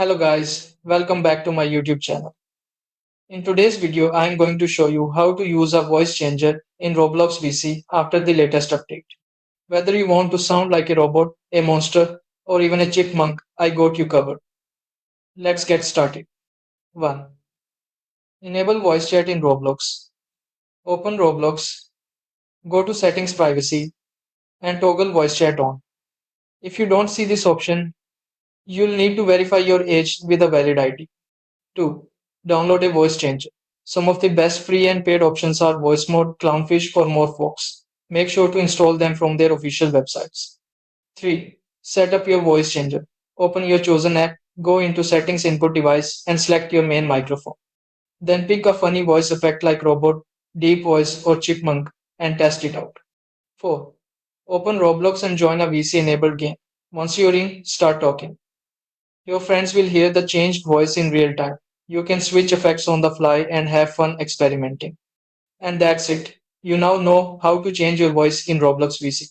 Hello guys, welcome back to my YouTube channel. In today's video, I am going to show you how to use a voice changer in Roblox VC after the latest update. Whether you want to sound like a robot, a monster, or even a chipmunk, I got you covered. Let's get started. 1. Enable voice chat in Roblox. Open Roblox, go to Settings Privacy, and toggle voice chat on. If you don't see this option, you'll need to verify your age with a valid ID. 2. Download a voice changer. Some of the best free and paid options are Voice Mode, Clownfish, or Morphbox. Make sure to install them from their official websites. 3. Set up your voice changer. Open your chosen app, go into Settings Input Device, and select your main microphone. Then pick a funny voice effect like robot, deep voice, or chipmunk and test it out. 4. Open Roblox and join a VC enabled game. Once you're in, start talking. Your friends will hear the changed voice in real time. You can switch effects on the fly and have fun experimenting. And that's it. You now know how to change your voice in Roblox VC.